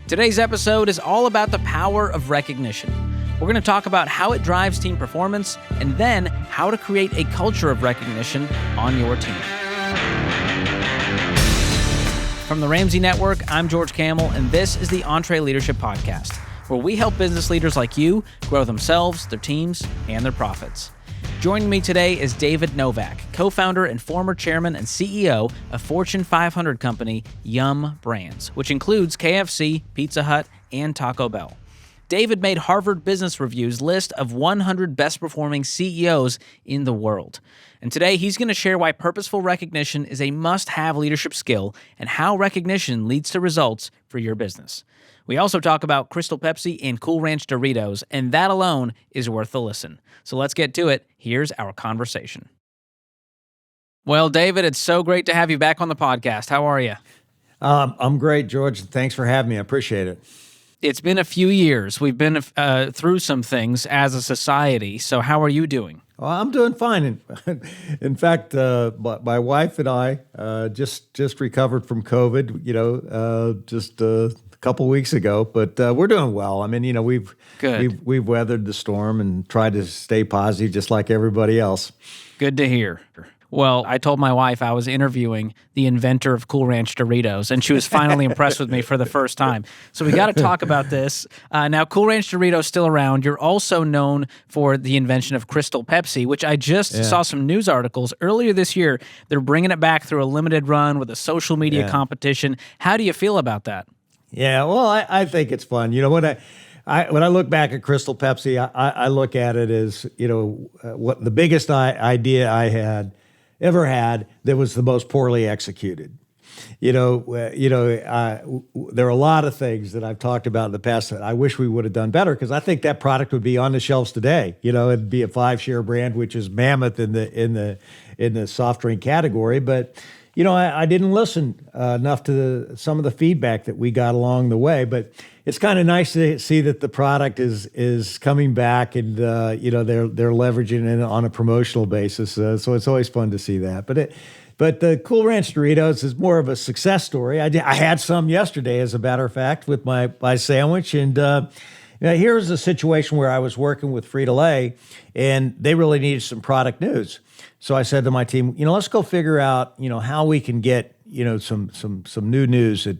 Today's episode is all about the power of recognition. We're going to talk about how it drives team performance and then how to create a culture of recognition on your team. From the Ramsey Network, I'm George Kamel, and this is the EntreLeadership podcast, where we help business leaders like you grow themselves, their teams, and their profits. Joining me today is David Novak, co-founder and former chairman and CEO of Fortune 500 company Yum Brands, which includes KFC, Pizza Hut, and Taco Bell. David made Harvard Business Review's list of 100 best-performing CEOs in the world. And today, he's going to share why purposeful recognition is a must-have leadership skill and how recognition leads to results for your business. We also talk about Crystal Pepsi and Cool Ranch Doritos, and that alone is worth the listen. So let's get to it. Here's our conversation. Well, David, it's so great to have you back on the podcast. How are you? I'm great, George. Thanks for having me. I appreciate it. It's been a few years. We've been through some things as a society. So how are you doing? Well, I'm doing fine. In fact, my wife and I just recovered from COVID, just a couple weeks ago, but we're doing well. I mean, we've weathered the storm and tried to stay positive just like everybody else. Good to hear. Well, I told my wife I was interviewing the inventor of Cool Ranch Doritos, and she was finally impressed with me for the first time. So we got to talk about this. Now, Cool Ranch Doritos still around. You're also known for the invention of Crystal Pepsi, which I just saw some news articles earlier this year. They're bringing it back through a limited run with a social media competition. How do you feel about that? Yeah, well, I think it's fun. When I look back at Crystal Pepsi, I look at it as, what the biggest idea I had ever had that was the most poorly executed. There are a lot of things that I've talked about in the past that I wish we would have done better, because I think that product would be on the shelves today. It'd be a 5-share brand, which is mammoth in the soft drink category. But I didn't listen enough to some of the feedback that we got along the way. But it's kind of nice to see that the product is coming back, and they're leveraging it on a promotional basis. So it's always fun to see that. But the Cool Ranch Doritos is more of a success story. I had some yesterday, as a matter of fact, with my sandwich. And here's a situation where I was working with Frito-Lay, and they really needed some product news. So I said to my team, let's go figure out, how we can get, some new news for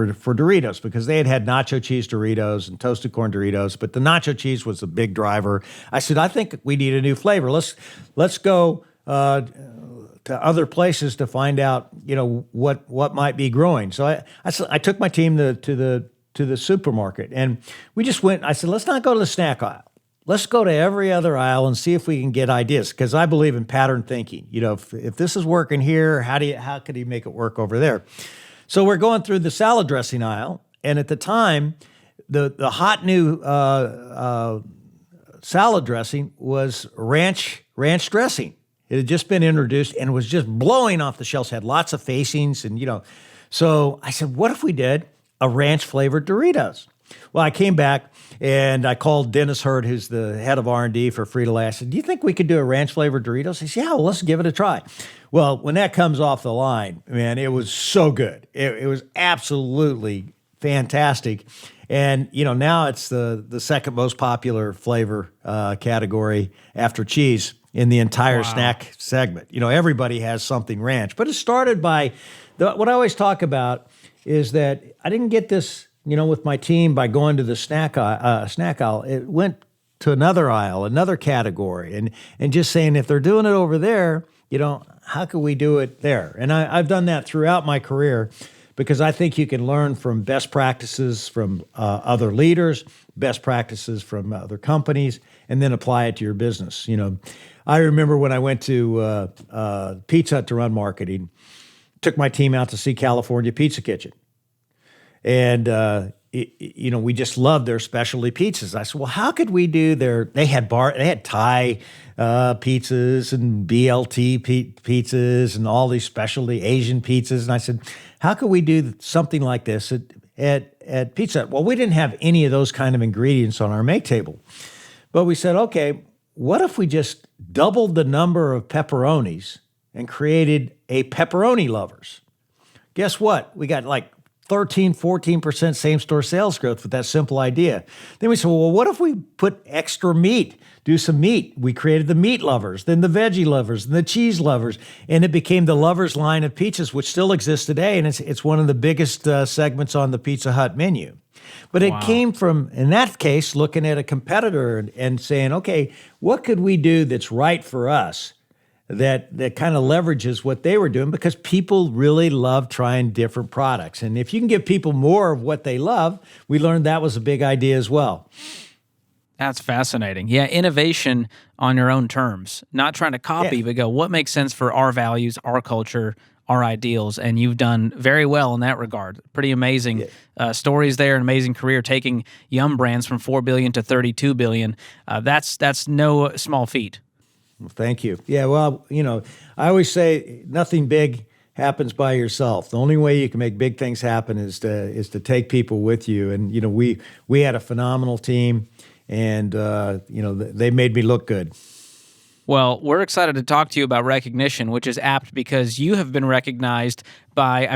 Doritos, because they had nacho cheese Doritos and toasted corn Doritos, but the nacho cheese was a big driver. I said, I think we need a new flavor. Let's go to other places to find out, what might be growing. So I took my team to the supermarket, and we just went. I said, let's not go to the snack aisle. Let's go to every other aisle and see if we can get ideas, because I believe in pattern thinking. If this is working here, how could he make it work over there? So we're going through the salad dressing aisle, and at the time, the hot new salad dressing was ranch dressing. It had just been introduced and was just blowing off the shelves. Had lots of facings, and So I said, what if we did a ranch flavored Doritos? Well, I came back and I called Dennis Hurd, who's the head of R&D for Frito-Lay. I said, do you think we could do a ranch-flavored Doritos? He said, yeah, well, let's give it a try. Well, when that comes off the line, man, it was so good. It was absolutely fantastic. And, now it's the second most popular flavor category after cheese in the entire snack segment. Everybody has something ranch. But it started by, what I always talk about is that I didn't get this with my team by going to the snack aisle. It went to another aisle, another category, and just saying, if they're doing it over there, how can we do it there? And I've done that throughout my career, because I think you can learn from best practices from other leaders, best practices from other companies, and then apply it to your business. I remember when I went to Pizza Hut to run marketing, took my team out to see California Pizza Kitchen. And, we just loved their specialty pizzas. I said, well, how could we do they had Thai pizzas and BLT pizzas and all these specialty Asian pizzas. And I said, how could we do something like this at Pizza Hut? Well, we didn't have any of those kind of ingredients on our make table. But we said, okay, what if we just doubled the number of pepperonis and created a pepperoni lovers? Guess what? We got like 13, 14% same-store sales growth with that simple idea. Then we said, well, what if we put extra meat, do some meat? We created the meat lovers, then the veggie lovers, and the cheese lovers, and it became the lovers line of pizzas, which still exists today, and it's one of the biggest segments on the Pizza Hut menu. But it came from, in that case, looking at a competitor and saying, okay, what could we do that's right for us that kind of leverages what they were doing? Because people really love trying different products. And if you can give people more of what they love, we learned that was a big idea as well. That's fascinating. Yeah, innovation on your own terms, not trying to copy, but go, what makes sense for our values, our culture, our ideals, and you've done very well in that regard. Pretty amazing stories there, an amazing career taking Yum Brands from $4 billion to $32 billion. That's no small feat. Well, thank you. Yeah, well, I always say nothing big happens by yourself. The only way you can make big things happen is to take people with you. And we had a phenomenal team, and they made me look good. Well, we're excited to talk to you about recognition, which is apt because you have been recognized by,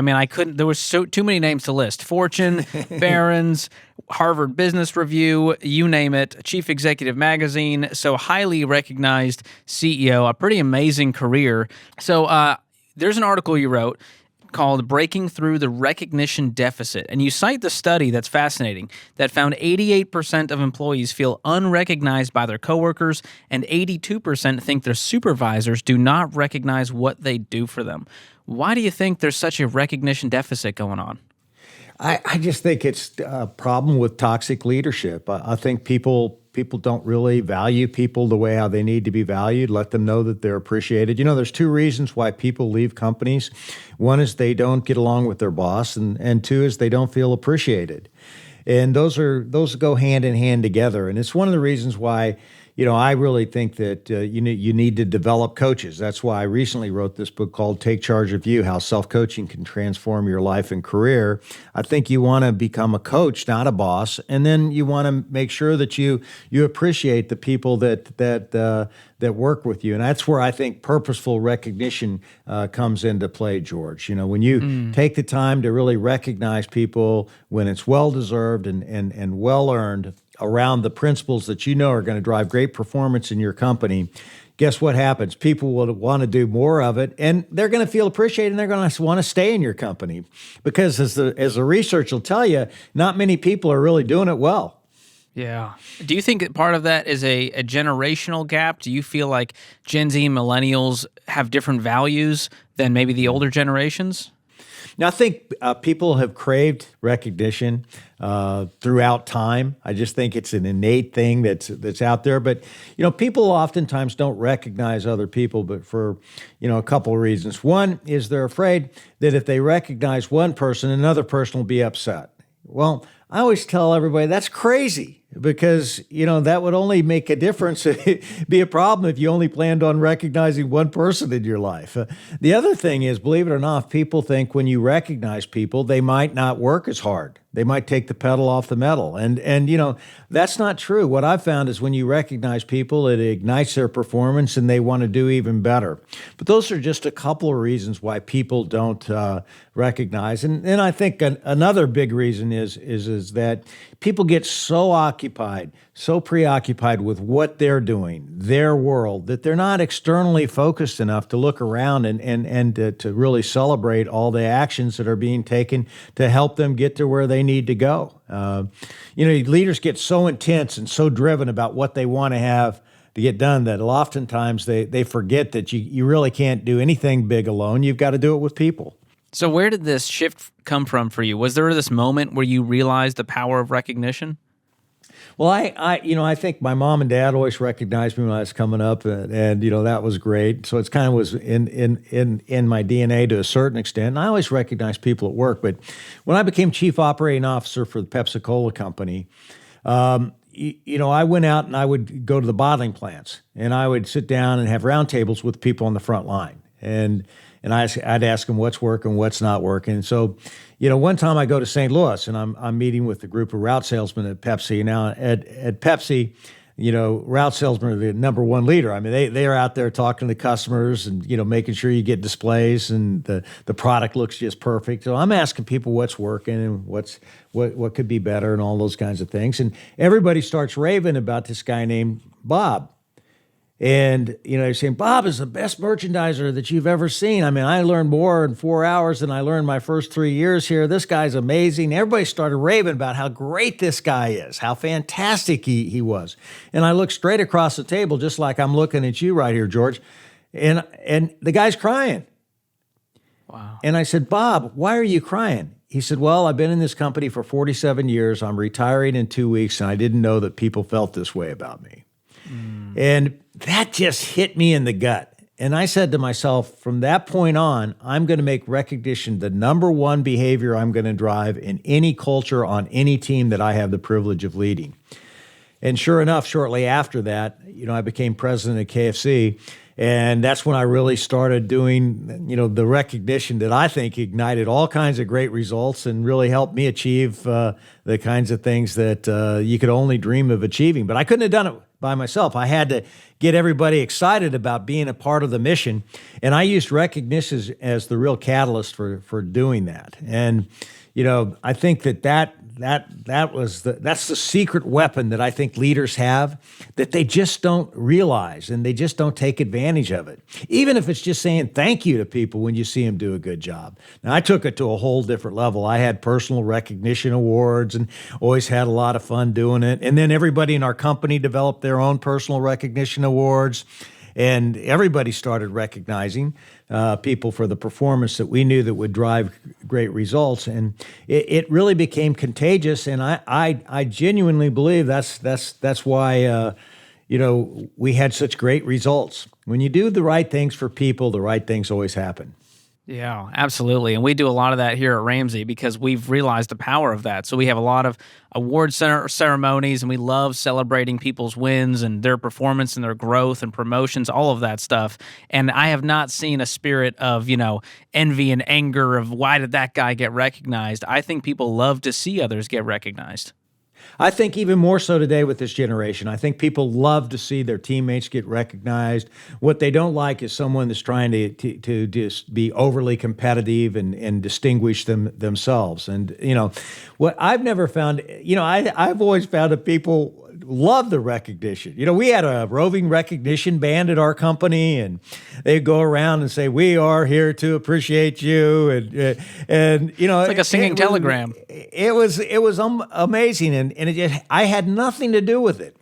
there was too many names to list. Fortune, Barron's, Harvard Business Review, you name it, Chief Executive Magazine, so highly recognized CEO, a pretty amazing career. So there's an article you wrote called Breaking Through the Recognition Deficit. And you cite the study that's fascinating that found 88% of employees feel unrecognized by their coworkers and 82% think their supervisors do not recognize what they do for them. Why do you think there's such a recognition deficit going on? I just think it's a problem with toxic leadership. I think people don't really value people the way how they need to be valued, let them know that they're appreciated. There's two reasons why people leave companies. One is they don't get along with their boss, and two is they don't feel appreciated. And those go hand in hand together. And it's one of the reasons why I really think that you need to develop coaches. That's why I recently wrote this book called Take Charge of You, How Self-Coaching Can Transform Your Life and Career. I think you want to become a coach, not a boss, and then you want to make sure that you appreciate the people that work with you. And that's where I think purposeful recognition comes into play, George. When you take the time to really recognize people when it's well-deserved and well-earned, around the principles that are going to drive great performance in your company, guess what happens? People will want to do more of it, and they're going to feel appreciated, and they're going to want to stay in your company. Because as the research will tell you, not many people are really doing it well. Yeah. Do you think that part of that is a generational gap? Do you feel like Gen Z millennials have different values than maybe the older generations? Now, I think people have craved recognition throughout time. I just think it's an innate thing that's out there. But, people oftentimes don't recognize other people, but for, a couple of reasons. One is they're afraid that if they recognize one person, another person will be upset. Well, I always tell everybody that's crazy because, that would only make a difference, be a problem if you only planned on recognizing one person in your life. The other thing is, believe it or not, people think when you recognize people, they might not work as hard. They might take the pedal off the metal. And that's not true. What I've found is when you recognize people, it ignites their performance and they want to do even better. But those are just a couple of reasons why people don't recognize. And I think another big reason is that people get so occupied, so preoccupied with what they're doing, their world, that they're not externally focused enough to look around and to really celebrate all the actions that are being taken to help them get to where they need to go. Leaders get so intense and so driven about what they want to have to get done that oftentimes they forget that you really can't do anything big alone. You've got to do it with people. So where did this shift come from for you? Was there this moment where you realized the power of recognition? Well, I think my mom and dad always recognized me when I was coming up, and that was great. So it's kind of was in my DNA to a certain extent. And I always recognized people at work, but when I became chief operating officer for the Pepsi company, I went out and I would go to the bottling plants, and I would sit down and have roundtables with people on the front line, and I'd ask them what's working, what's not working. So, one time I go to St. Louis and I'm meeting with a group of route salesmen at Pepsi. Now at Pepsi, route salesmen are the number one leader. I mean, they are out there talking to customers and, making sure you get displays and the product looks just perfect. So I'm asking people what's working and what could be better and all those kinds of things. And everybody starts raving about this guy named Bob. And, you're saying, Bob is the best merchandiser that you've ever seen. I mean, I learned more in 4 hours than I learned my first 3 years here. This guy's amazing. Everybody started raving about how great this guy is, how fantastic he was. And I looked straight across the table, just like I'm looking at you right here, George. And the guy's crying. Wow. And I said, Bob, why are you crying? He said, well, I've been in this company for 47 years. I'm retiring in 2 weeks, and I didn't know that people felt this way about me. And that just hit me in the gut. And I said to myself, from that point on, I'm going to make recognition the number one behavior I'm going to drive in any culture on any team that I have the privilege of leading. And sure enough, shortly after that, I became president of KFC. And that's when I really started doing, the recognition that I think ignited all kinds of great results and really helped me achieve the kinds of things that you could only dream of achieving. But I couldn't have done it by myself. I had to get everybody excited about being a part of the mission. And I used recognition as the real catalyst for doing that. And, I think that's the secret weapon that I think leaders have that they just don't realize and they just don't take advantage of it. Even if it's just saying thank you to people when you see them do a good job. Now, I took it to a whole different level. I had personal recognition awards and always had a lot of fun doing it. And then everybody in our company developed their own personal recognition awards. And everybody started recognizing people for the performance that we knew that would drive great results, and it really became contagious. And I genuinely believe that's why we had such great results. When you do the right things for people, the right things always happen. Yeah, absolutely. And we do a lot of that here at Ramsey because we've realized the power of that. So we have a lot of award ceremonies, and we love celebrating people's wins and their performance and their growth and promotions, all of that stuff. And I have not seen a spirit of, envy and anger of why did that guy get recognized? I think people love to see others get recognized. I think even more so today with this generation. I think people love to see their teammates get recognized. What they don't like is someone that's trying to just be overly competitive and distinguish themselves. And, what I've never found, I've always found that people love the recognition. We had a roving recognition band at our company, and they'd go around and say, "We are here to appreciate you," and it's like a singing telegram. It was amazing, and I had nothing to do with it.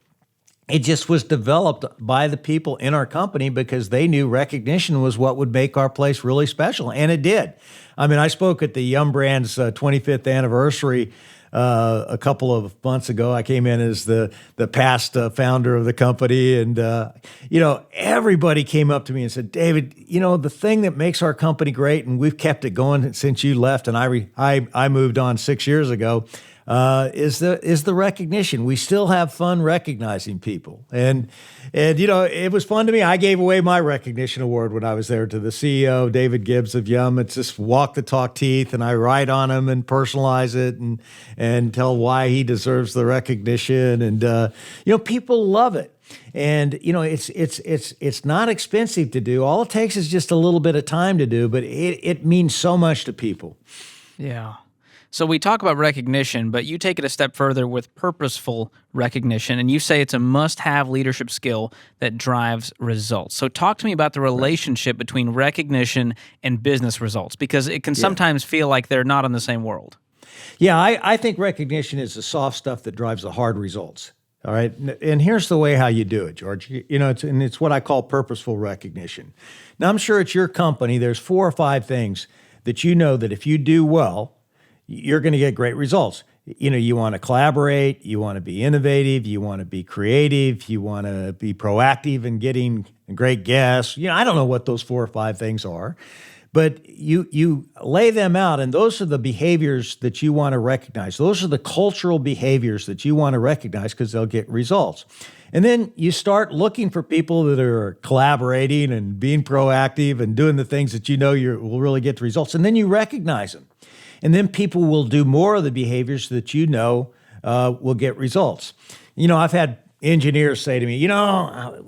It just was developed by the people in our company because they knew recognition was what would make our place really special, and it did. I mean, I spoke at the Yum Brand's 25th anniversary a couple of months ago. I came in as the past founder of the company, and everybody came up to me and said, "David, the thing that makes our company great, and we've kept it going since you left, and I moved on 6 years ago, is the recognition. We still have fun recognizing people, and it was fun to me. I gave away my recognition award when I was there to the CEO, David Gibbs of Yum. It's just walk the talk teeth, and I write on him and personalize it and tell why he deserves the recognition, and people love it. And it's not expensive to do. All it takes is just a little bit of time to do, but it means so much to people. Yeah. So we talk about recognition, but you take it a step further with purposeful recognition, and you say it's a must-have leadership skill that drives results. So talk to me about the relationship between recognition and business results, because it can sometimes feel like they're not in the same world. Yeah, I think recognition is the soft stuff that drives the hard results. All right, and here's the way how you do it, George. It's what I call purposeful recognition. Now, I'm sure at your company, there's 4 or 5 things that that if you do well, you're going to get great results. You want to collaborate, you want to be innovative, you want to be creative, you want to be proactive in getting great guests. I don't know what those 4 or 5 things are, but you lay them out, and those are the behaviors that you want to recognize. Those are the cultural behaviors that you want to recognize because they'll get results. And then you start looking for people that are collaborating and being proactive and doing the things that will really get the results. And then you recognize them. And then people will do more of the behaviors that will get results. I've had engineers say to me,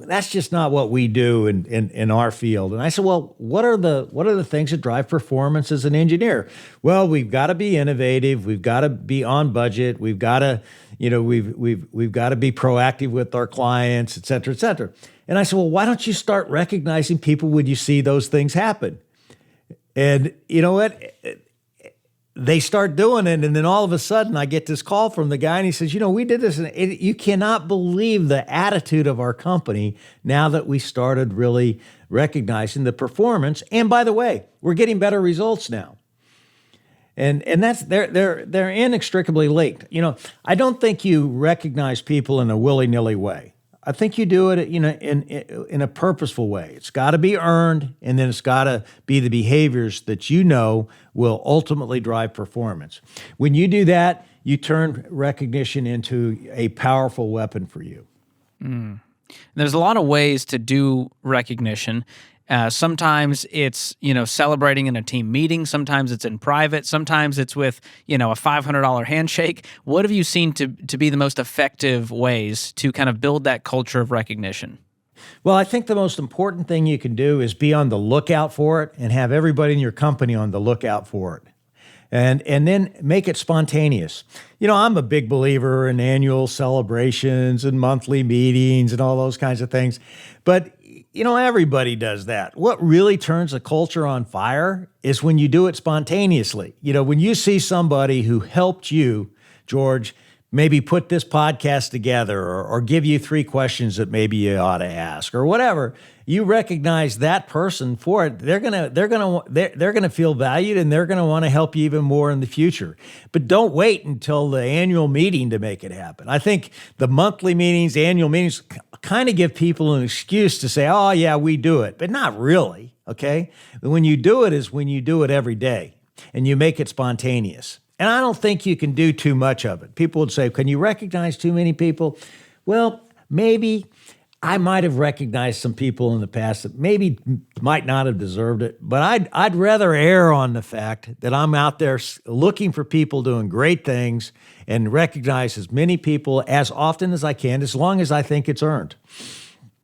that's just not what we do in our field. And I said, well, what are the things that drive performance as an engineer? Well, we've got to be innovative. We've got to be on budget. We've got to, we've got to be proactive with our clients, et cetera, et cetera. And I said, well, why don't you start recognizing people when you see those things happen? And you know what? They start doing it, and then all of a sudden I get this call from the guy, and he says, we did this, and you cannot believe the attitude of our company now that we started really recognizing the performance. And by the way, we're getting better results now. And that's they're inextricably linked. I don't think you recognize people in a willy-nilly way. I think you do it, in a purposeful way. It's got to be earned, and then it's got to be the behaviors that will ultimately drive performance. When you do that, you turn recognition into a powerful weapon for you. There's a lot of ways to do recognition. Sometimes it's, celebrating in a team meeting. Sometimes it's in private. Sometimes it's with, a $500 handshake. What have you seen to be the most effective ways to kind of build that culture of recognition? Well, I think the most important thing you can do is be on the lookout for it and have everybody in your company on the lookout for it. And then make it spontaneous. I'm a big believer in annual celebrations and monthly meetings and all those kinds of things. But everybody does that. What really turns a culture on fire is when you do it spontaneously. When you see somebody who helped you, George, maybe put this podcast together or give you 3 questions that maybe you ought to ask or whatever, you recognize that person for it. They're gonna feel valued, and they're gonna want to help you even more in the future. But don't wait until the annual meeting to make it happen. I think the monthly meetings, annual meetings, kind of give people an excuse to say, "Oh yeah, we do it," but not really. Okay, when you do it is when you do it every day, and you make it spontaneous. And I don't think you can do too much of it. People would say, "Can you recognize too many people?" Well, maybe. I might have recognized some people in the past that maybe might not have deserved it, but I'd rather err on the fact that I'm out there looking for people doing great things and recognize as many people as often as I can, as long as I think it's earned.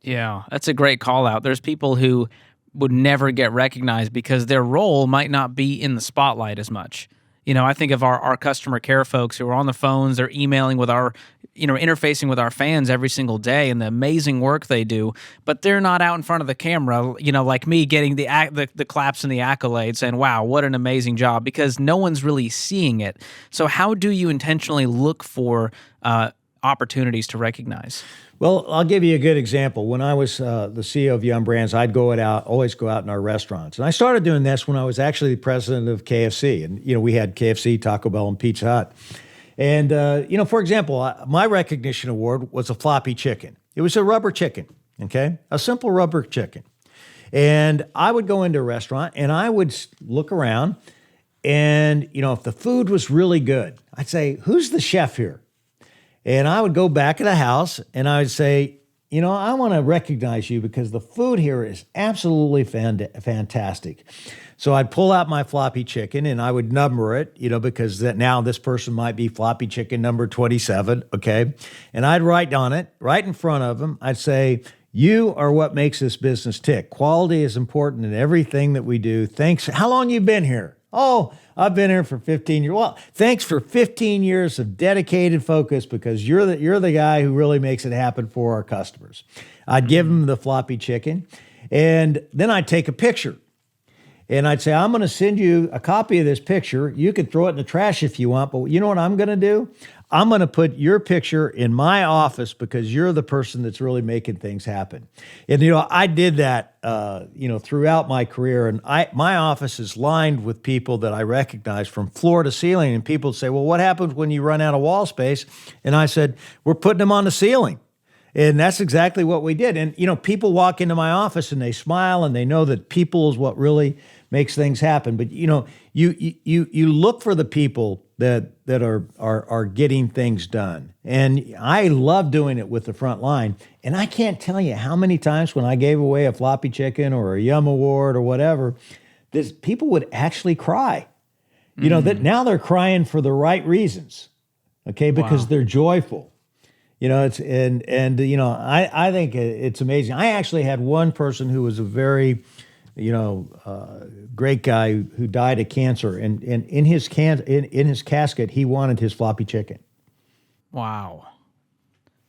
Yeah, that's a great call out. There's people who would never get recognized because their role might not be in the spotlight as much. I think of our customer care folks who are on the phones, they're emailing with our, interfacing with our fans every single day and the amazing work they do, but they're not out in front of the camera, like me getting the claps and the accolades saying, wow, what an amazing job, because no one's really seeing it. So how do you intentionally look for opportunities to recognize? Well, I'll give you a good example. When I was the CEO of Young Brands, I'd always go out in our restaurants. And I started doing this when I was actually the president of KFC. And, we had KFC, Taco Bell, and Pizza Hut. And, for example, my recognition award was a floppy chicken. It was a rubber chicken, okay? A simple rubber chicken. And I would go into a restaurant and I would look around and, if the food was really good, I'd say, who's the chef here? And I would go back of the house and I would say, I want to recognize you because the food here is absolutely fantastic. So I'd pull out my floppy chicken and I would number it, because now this person might be floppy chicken number 27, okay? And I'd write on it, right in front of them, I'd say, you are what makes this business tick. Quality is important in everything that we do. Thanks. How long you been here? Oh, I've been here for 15 years. Well, thanks for 15 years of dedicated focus because you're the guy who really makes it happen for our customers. I'd give them the floppy chicken, and then I'd take a picture. And I'd say, I'm going to send you a copy of this picture. You can throw it in the trash if you want, but you know what I'm going to do? I'm going to put your picture in my office because you're the person that's really making things happen. And, I did that, throughout my career. And my office is lined with people that I recognize from floor to ceiling. And people say, well, what happens when you run out of wall space? And I said, we're putting them on the ceiling. And that's exactly what we did. And, people walk into my office and they smile and they know that people is what really makes things happen. But, you look for the people that are getting things done. And I love doing it with the front line. And I can't tell you how many times when I gave away a floppy chicken or a Yum Award or whatever, people would actually cry. That now they're crying for the right reasons, okay, because they're joyful. It's I think it's amazing. I actually had one person who was a very great guy who died of cancer, and in his casket he wanted his floppy chicken. Wow,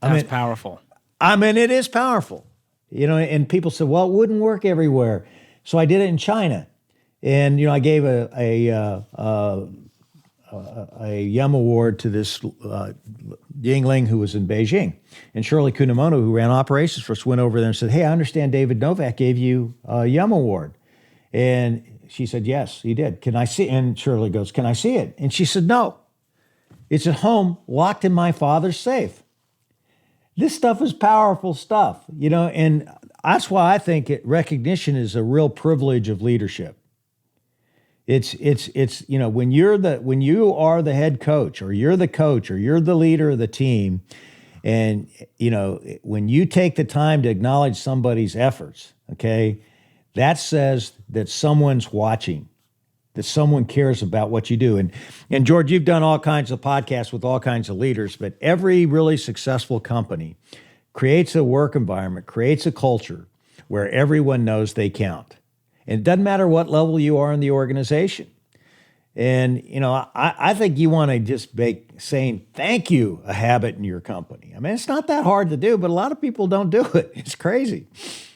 that's powerful. I mean, it is powerful, And people said, well, it wouldn't work everywhere, so I did it in China, and I gave a Yum Award to this Yingling who was in Beijing. And Shirley Kunamono, who ran operations for us, went over there and said, hey, I understand David Novak gave you a Yum Award. And she said, yes, he did. Can I see it? And Shirley goes, can I see it? And she said, no. It's at home, locked in my father's safe. This stuff is powerful stuff, and that's why I think recognition is a real privilege of leadership. It's when you are the head coach, or you're the coach, or you're the leader of the team, and when you take the time to acknowledge somebody's efforts, okay, that says that someone's watching, that someone cares about what you do. And George, you've done all kinds of podcasts with all kinds of leaders, but every really successful company creates a work environment, creates a culture where everyone knows they count. And it doesn't matter what level you are in the organization. And, I think you want to just make saying thank you a habit in your company. I mean, it's not that hard to do, but a lot of people don't do it. It's crazy.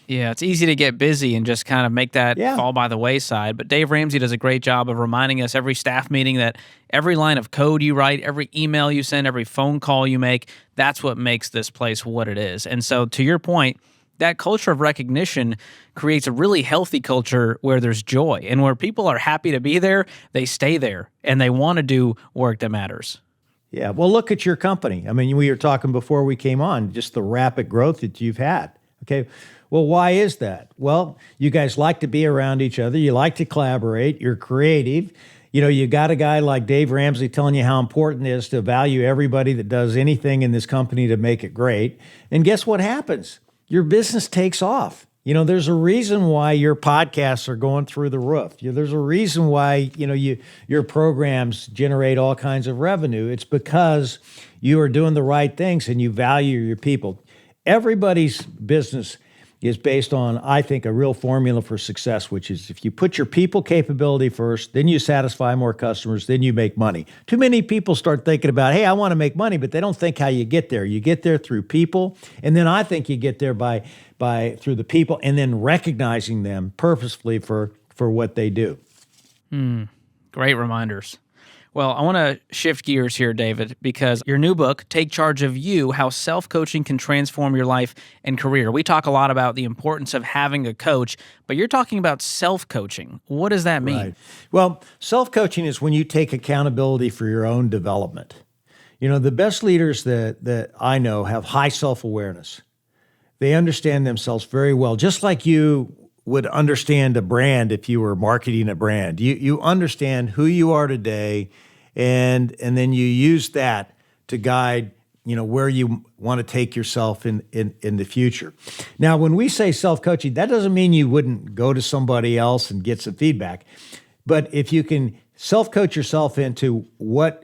Yeah, it's easy to get busy and just kind of make that fall by the wayside. But Dave Ramsey does a great job of reminding us every staff meeting that every line of code you write, every email you send, every phone call you make, that's what makes this place what it is. And so to your point, that culture of recognition creates a really healthy culture where there's joy and where people are happy to be there, they stay there, and they want to do work that matters. Yeah, well, look at your company. I mean, we were talking before we came on, just the rapid growth that you've had. Okay, well, why is that? Well, you guys like to be around each other. You like to collaborate. You're creative. You got a guy like Dave Ramsey telling you how important it is to value everybody that does anything in this company to make it great. And guess what happens? Your business takes off. There's a reason why your podcasts are going through the roof. There's a reason why, your programs generate all kinds of revenue. It's because you are doing the right things and you value your people. Everybody's business is based on, I think, a real formula for success, which is if you put your people capability first, then you satisfy more customers, then you make money. Too many people start thinking about, hey, I want to make money, but they don't think how you get there. You get there through people, and then I think you get there by through the people, and then recognizing them purposefully for what they do. Great reminders. Well, I want to shift gears here, David, because your new book, Take Charge of You, How Self-Coaching Can Transform Your Life and Career. We talk a lot about the importance of having a coach, but you're talking about self-coaching. What does that mean? Right. Well, self-coaching is when you take accountability for your own development. The best leaders that I know have high self-awareness. They understand themselves very well, just like you would understand a brand if you were marketing a brand. You understand who you are today, and then you use that to guide where you want to take yourself in the future. Now, when we say self-coaching, that doesn't mean you wouldn't go to somebody else and get some feedback. But if you can self-coach yourself into what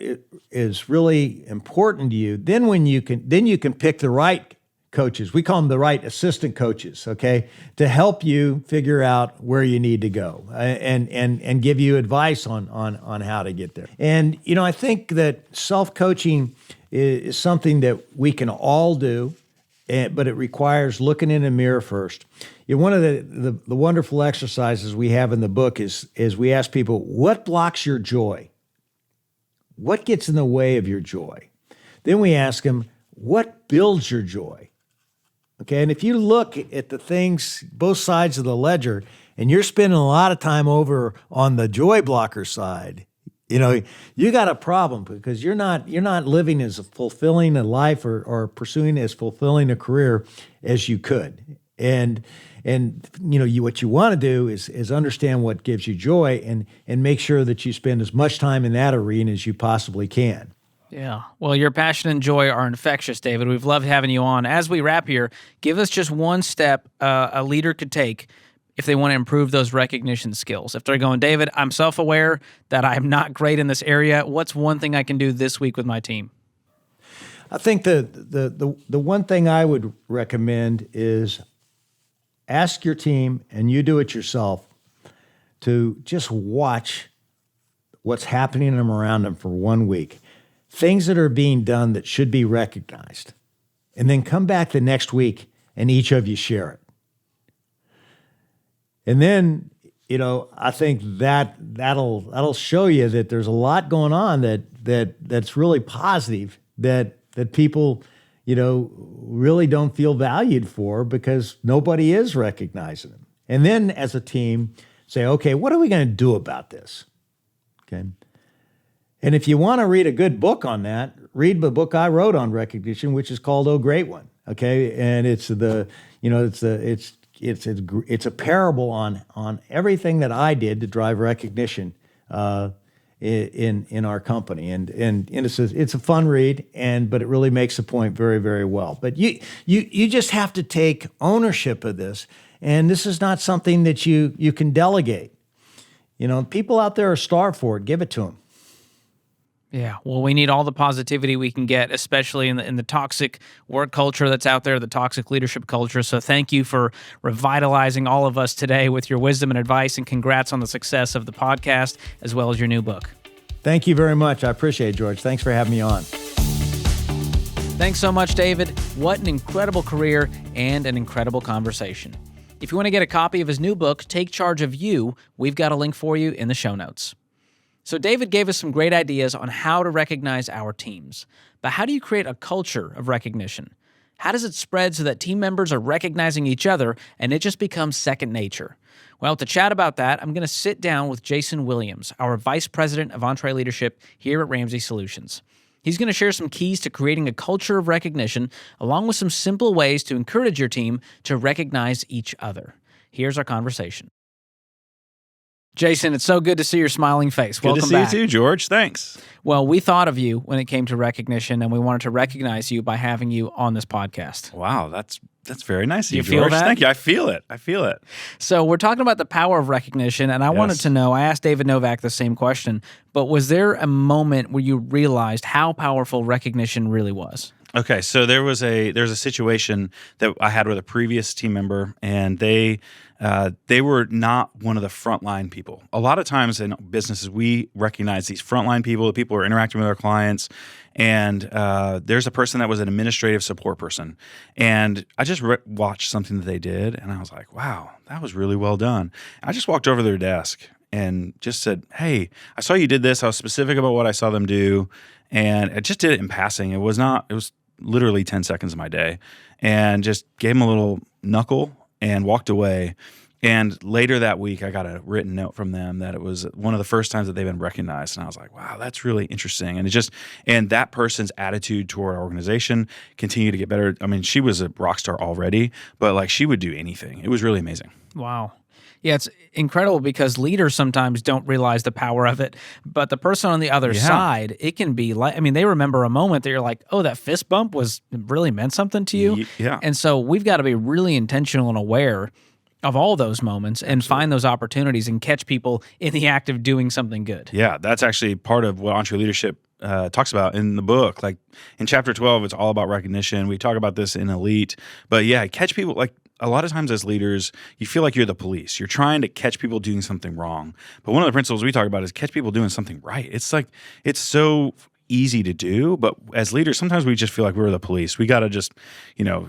is really important to you, then you can pick the right coaches. We call them the right assistant coaches, okay, to help you figure out where you need to go and give you advice on how to get there. And, I think that self-coaching is something that we can all do, but it requires looking in a mirror first. One of the wonderful exercises we have in the book is we ask people, what blocks your joy? What gets in the way of your joy? Then we ask them, what builds your joy? Okay, and if you look at the things, both sides of the ledger, and you're spending a lot of time over on the joy blocker side, you got a problem because you're not living as fulfilling a life or pursuing as fulfilling a career as you could. And what you want to do is understand what gives you joy and make sure that you spend as much time in that arena as you possibly can. Yeah. Well, your passion and joy are infectious, David. We've loved having you on. As we wrap here, give us just one step a leader could take if they want to improve those recognition skills. If they're going, David, I'm self-aware that I'm not great in this area. What's one thing I can do this week with my team? I think the one thing I would recommend is ask your team, and you do it yourself, to just watch what's happening around them for 1 week. Things that are being done that should be recognized. And then come back the next week and each of you share it. And then, I think that'll show you that there's a lot going on that's really positive that people, really don't feel valued for because nobody is recognizing them. And then as a team, say, okay, what are we going to do about this? Okay. And if you want to read a good book on that, read the book I wrote on recognition, which is called Oh Great One. Okay. And it's a parable on everything that I did to drive recognition in our company. And it's a fun read, but it really makes the point very, very well. But you just have to take ownership of this. And this is not something that you can delegate. People out there are starved for it. Give it to them. Yeah, well, we need all the positivity we can get, especially in the toxic work culture that's out there, the toxic leadership culture. So thank you for revitalizing all of us today with your wisdom and advice, and congrats on the success of the podcast as well as your new book. Thank you very much. I appreciate it, George. Thanks for having me on. Thanks so much, David. What an incredible career and an incredible conversation. If you want to get a copy of his new book, Take Charge of You, we've got a link for you in the show notes. So David gave us some great ideas on how to recognize our teams. But how do you create a culture of recognition? How does it spread so that team members are recognizing each other and it just becomes second nature? Well, to chat about that, I'm going to sit down with Jason Williams, our Vice President of EntreLeadership here at Ramsey Solutions. He's going to share some keys to creating a culture of recognition, along with some simple ways to encourage your team to recognize each other. Here's our conversation. Jason, it's so good to see your smiling face. Welcome back. Good to see you too, George. Thanks. Well, we thought of you when it came to recognition, and we wanted to recognize you by having you on this podcast. Wow, that's very nice of you, feel George. that? Thank you. I feel it. So we're talking about the power of recognition, and I wanted to know, I asked David Novak the same question, but was there a moment where you realized how powerful recognition really was? Okay, so there's a situation that I had with a previous team member, and they were not one of the frontline people. A lot of times in businesses, we recognize these frontline people, the people who are interacting with our clients, and there's a person that was an administrative support person. And I just watched something that they did, and I was like, wow, that was really well done. I just walked over to their desk and just said, hey, I saw you did this. I was specific about what I saw them do, and I just did it in passing. It was literally 10 seconds of my day, and just gave them a little knuckle and walked away. And later that week, I got a written note from them that it was one of the first times that they've been recognized. And I was like, wow, that's really interesting. And that person's attitude toward our organization continued to get better. I mean, she was a rock star already, but she would do anything. It was really amazing. Wow. Yeah, it's incredible because leaders sometimes don't realize the power of it, but the person on the other side, it can be they remember a moment that you're like, oh, that fist bump really meant something to you. Yeah. And so we've got to be really intentional and aware of all those moments and find those opportunities and catch people in the act of doing something good. Yeah, that's actually part of what EntreLeadership talks about in the book. Like in chapter 12, it's all about recognition. We talk about this in Elite. But yeah, catch people. Like a lot of times as leaders, you feel like you're the police. You're trying to catch people doing something wrong. But one of the principles we talk about is catch people doing something right. It's so easy to do, but as leaders, sometimes we just feel like we're the police. We got to just,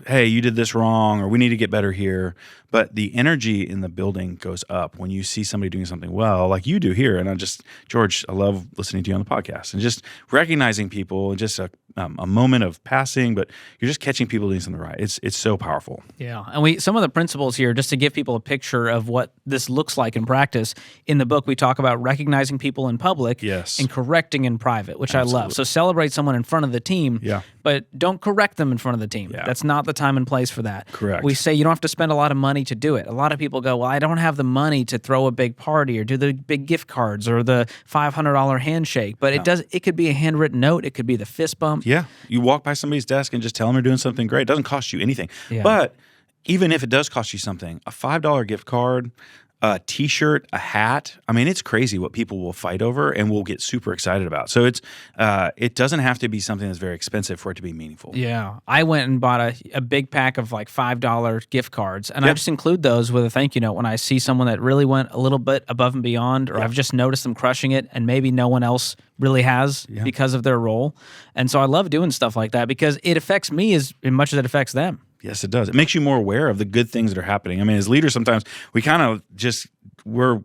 hey, you did this wrong, or we need to get better here. But the energy in the building goes up when you see somebody doing something well, like you do here. And George, I love listening to you on the podcast and just recognizing people and just a moment of passing, but you're just catching people doing something right. It's so powerful. Yeah. And some of the principles here, just to give people a picture of what this looks like in practice, in the book, we talk about recognizing people in public and correcting in private, which I love. So celebrate someone in front of the team, but don't correct them in front of the team. Yeah. That's not the time and place for that. Correct. We say you don't have to spend a lot of money to do it. A lot of people go, well, I don't have the money to throw a big party or do the big gift cards or the $500 handshake, but it could be a handwritten note. It could be the fist bump. Yeah. You walk by somebody's desk and just tell them they're doing something great. It doesn't cost you anything. Yeah. But even if it does cost you something, a $5 gift card, a t-shirt, a hat. I mean, it's crazy what people will fight over and will get super excited about. So it doesn't have to be something that's very expensive for it to be meaningful. Yeah. I went and bought a big pack of like $5 gift cards, and I just include those with a thank you note when I see someone that really went a little bit above and beyond, or I've just noticed them crushing it and maybe no one else really has because of their role. And so I love doing stuff like that because it affects me as much as it affects them. Yes, it does. It makes you more aware of the good things that are happening. I mean, as leaders, sometimes we kind of we're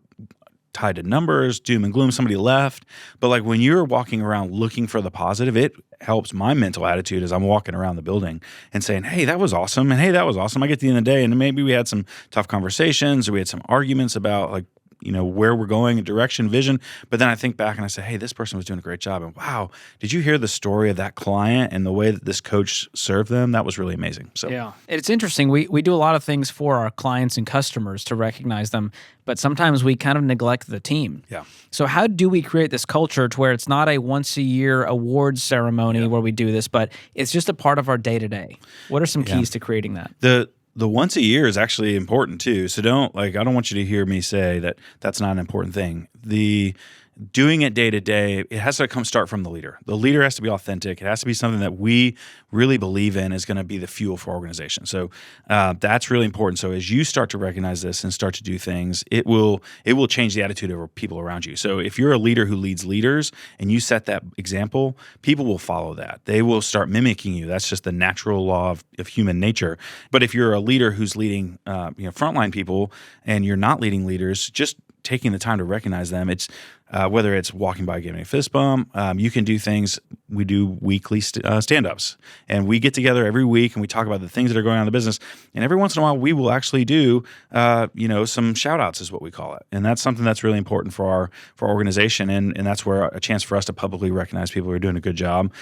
tied to numbers, doom and gloom, somebody left. But like when you're walking around looking for the positive, it helps my mental attitude as I'm walking around the building and saying, hey, that was awesome. And hey, that was awesome. I get to the end of the day and maybe we had some tough conversations or we had some arguments about like, where we're going, direction, vision. But then I think back and I say, hey, this person was doing a great job. And wow, did you hear the story of that client and the way that this coach served them? That was really amazing. So yeah, it's interesting. We do a lot of things for our clients and customers to recognize them, but sometimes we kind of neglect the team. Yeah. So how do we create this culture to where it's not a once a year awards ceremony where we do this, but it's just a part of our day to day? What are some keys to creating that? The once a year is actually important too. So I don't want you to hear me say that that's not an important thing. Doing it day to day, it has to start from the leader. The leader has to be authentic. It has to be something that we really believe in is going to be the fuel for our organization. So that's really important. So as you start to recognize this and start to do things, it will change the attitude of people around you. So if you're a leader who leads leaders and you set that example, people will follow that. They will start mimicking you. That's just the natural law of human nature. But if you're a leader who's leading frontline people and you're not leading leaders, just taking the time to recognize them. It's whether it's walking by, giving a fist bump. You can do things. We do weekly stand-ups, and we get together every week and we talk about the things that are going on in the business. And every once in a while, we will actually do, some shout-outs is what we call it, and that's something that's really important for our organization. And that's where a chance for us to publicly recognize people who are doing a good job.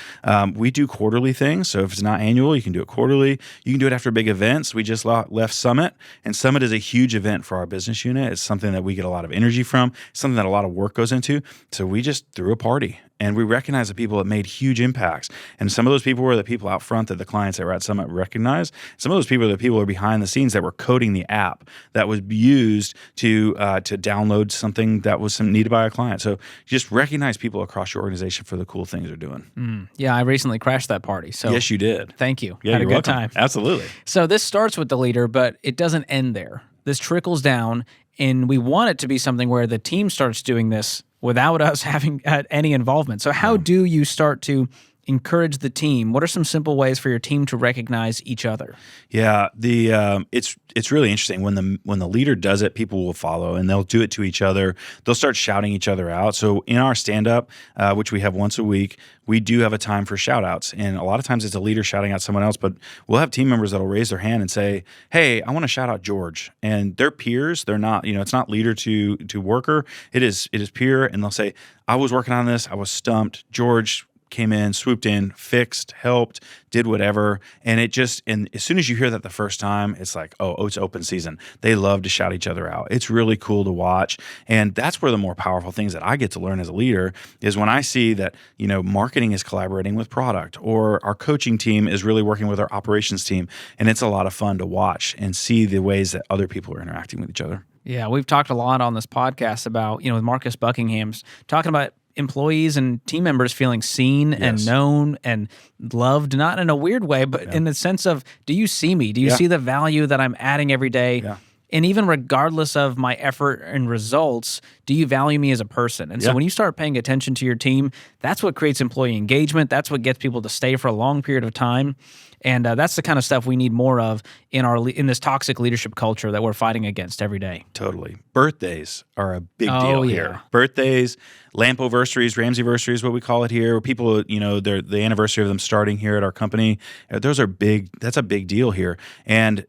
We do quarterly things, so if it's not annual, you can do it quarterly. You can do it after big events. We just left Summit, and Summit is a huge event for our business unit. It's something that we get a lot of energy from, something that a lot of work goes into. So we just threw a party and we recognize the people that made huge impacts. And some of those people were the people out front that the clients that were at Summit recognized. Some of those people are the people who are behind the scenes that were coding the app that was used to download something that was needed by a client. So just recognize people across your organization for the cool things they're doing. Yeah, I recently crashed that party. So yes, you did. Thank you. Yeah, had a you're good welcome. time. Absolutely. So this starts with the leader, but it doesn't end there. This trickles down, and we want it to be something where the team starts doing this without us having any involvement. So how do you start to encourage the team? What are some simple ways for your team to recognize each other? Yeah, it's really interesting when the leader does it, people will follow and they'll do it to each other. They'll start shouting each other out. So in our stand-up, which we have once a week, we do have a time for shout-outs. And a lot of times it's a leader shouting out someone else, but we'll have team members that'll raise their hand and say, hey, I want to shout out George. And they're peers. They're not, it's not leader to worker. It is peer. And they'll say, I was working on this. I was stumped. George came in, swooped in, fixed, helped, did whatever. And as soon as you hear that the first time, it's like, oh, it's open season. They love to shout each other out. It's really cool to watch. And that's where the more powerful things that I get to learn as a leader is when I see that, marketing is collaborating with product, or our coaching team is really working with our operations team. And it's a lot of fun to watch and see the ways that other people are interacting with each other. Yeah, we've talked a lot on this podcast about, with Marcus Buckingham's talking about employees and team members feeling seen and known and loved, not in a weird way, but in the sense of, do you see me? Do you see the value that I'm adding every day? Yeah. And even regardless of my effort and results, do you value me as a person? And so when you start paying attention to your team, that's what creates employee engagement. That's what gets people to stay for a long period of time. And that's the kind of stuff we need more of in this toxic leadership culture that we're fighting against every day. Totally. Birthdays are a big deal here. Birthdays, lamp-oversaries, Ramsey-versaries, what we call it here. People, the anniversary of them starting here at our company. Those are big. That's a big deal here. And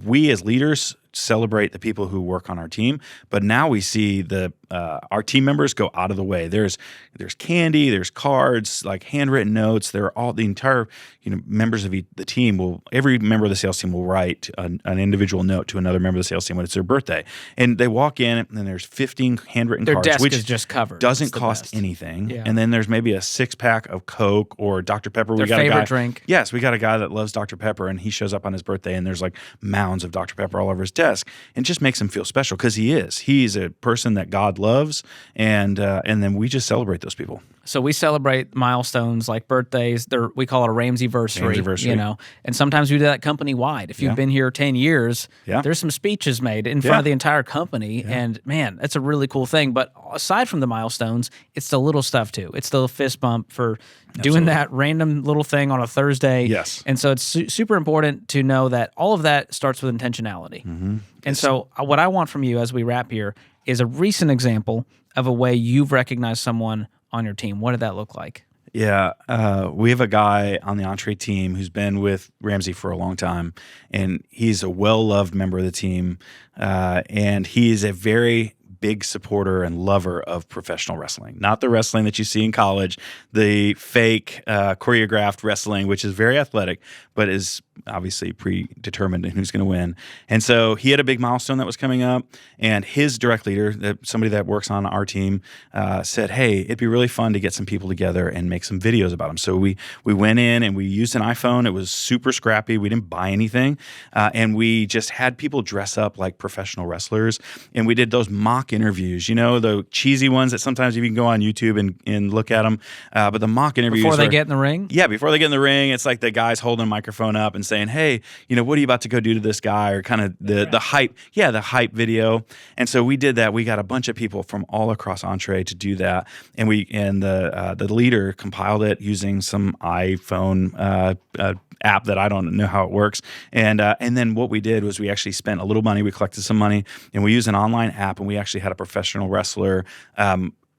we as leaders celebrate the people who work on our team, but now we see the our team members go out of the way. There's candy, there's cards, like handwritten notes. There are all the entire members of the team every member of the sales team will write an individual note to another member of the sales team when it's their birthday, and they walk in and there's 15 handwritten Their cards, desk which is just covered. doesn't cost anything. Yeah. And then there's maybe a 6-pack of Coke or Dr. Pepper. Their favorite drink. Yes, we got a guy that loves Dr. Pepper, and he shows up on his birthday, and there's like mounds of Dr. Pepper all over his desk, and it just makes him feel special because he's a person that God loves, and then we just celebrate those people. So we celebrate milestones like birthdays. We call it a Ramseyversary, and sometimes we do that company-wide. If you've been here 10 years, there's some speeches made in front of the entire company, and man, that's a really cool thing. But aside from the milestones, it's the little stuff too. It's the fist bump for doing that random little thing on a Thursday. Yes. And so it's super important to know that all of that starts with intentionality. Mm-hmm. And so what I want from you as we wrap here is a recent example of a way you've recognized someone on your team. What did that look like? Yeah, we have a guy on the Entre team who's been with Ramsey for a long time, and he's a well-loved member of the team, and he is a very big supporter and lover of professional wrestling. Not the wrestling that you see in college, the fake choreographed wrestling, which is very athletic, but is obviously predetermined in who's going to win. And so he had a big milestone that was coming up, and his direct leader, somebody that works on our team, said, hey, it'd be really fun to get some people together and make some videos about him. So we went in and we used an iPhone. It was super scrappy. We didn't buy anything. And we just had people dress up like professional wrestlers. And we did those mock interviews, the cheesy ones that sometimes you can go on YouTube and look at them. But the mock interviews before they get in the ring? Yeah, before they get in the ring, it's like the guy's holding a microphone up and saying, hey, what are you about to go do to this guy? Or kind of the hype. Yeah, the hype video. And so we did that. We got a bunch of people from all across Entre to do that. And the leader compiled it using some iPhone app that I don't know how it works. And then what we did was we actually spent a little money. We collected some money, and we used an online app, and we actually had a professional wrestler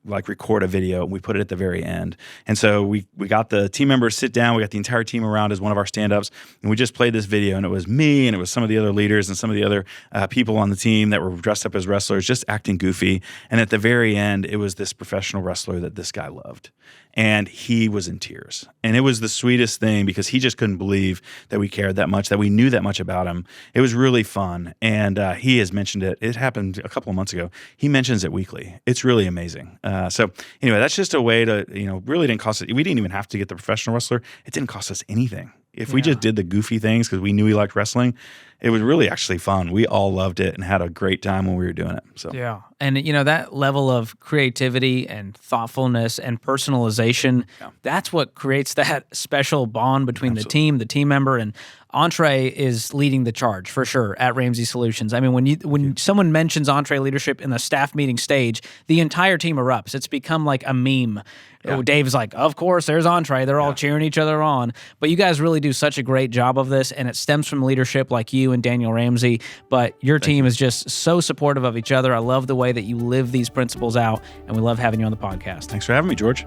record a video, and we put it at the very end. And so we got the team members sit down. We got the entire team around as one of our stand-ups, and we just played this video, and it was me, and it was some of the other leaders and some of the other people on the team that were dressed up as wrestlers, just acting goofy. And at the very end, it was this professional wrestler that this guy loved. And he was in tears. And it was the sweetest thing because he just couldn't believe that we cared that much, that we knew that much about him. It was really fun. And he has mentioned it. It happened a couple of months ago. He mentions it weekly. It's really amazing. So anyway, that's just a way to, really didn't cost it. We didn't even have to get the professional wrestler. It didn't cost us anything. If we just did the goofy things because we knew he liked wrestling, it was really actually fun. We all loved it and had a great time when we were doing it. So yeah, and that level of creativity and thoughtfulness and personalization, that's what creates that special bond between the team member, and Entre is leading the charge for sure at Ramsey Solutions. I mean, when someone mentions EntreLeadership in the staff meeting stage, the entire team erupts. It's become like a meme. Yeah. Dave's like, of course, there's Entre. They're all cheering each other on. But you guys really do such a great job of this, and it stems from leadership like you and Daniel Ramsey. But your team is just so supportive of each other. I love the way that you live these principles out, and we love having you on the podcast. Thanks for having me, George.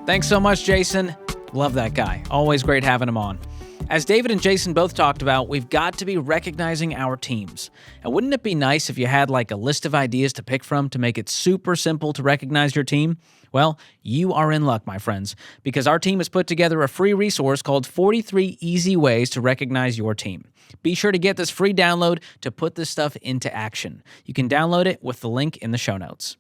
Thanks so much, Jason. Love that guy. Always great having him on. As David and Jason both talked about, we've got to be recognizing our teams. And wouldn't it be nice if you had like a list of ideas to pick from to make it super simple to recognize your team? Well, you are in luck, my friends, because our team has put together a free resource called 43 Easy Ways to Recognize Your Team. Be sure to get this free download to put this stuff into action. You can download it with the link in the show notes.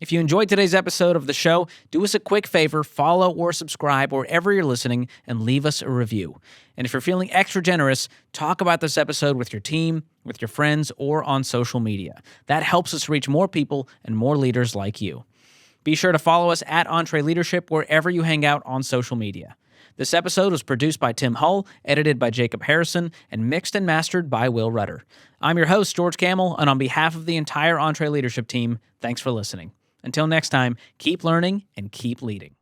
If you enjoyed today's episode of the show, do us a quick favor, follow or subscribe wherever you're listening, and leave us a review. And if you're feeling extra generous, talk about this episode with your team, with your friends, or on social media. That helps us reach more people and more leaders like you. Be sure to follow us at EntreLeadership wherever you hang out on social media. This episode was produced by Tim Hull, edited by Jacob Harrison, and mixed and mastered by Will Rudder. I'm your host, George Kamel, and on behalf of the entire EntreLeadership team, thanks for listening. Until next time, keep learning and keep leading.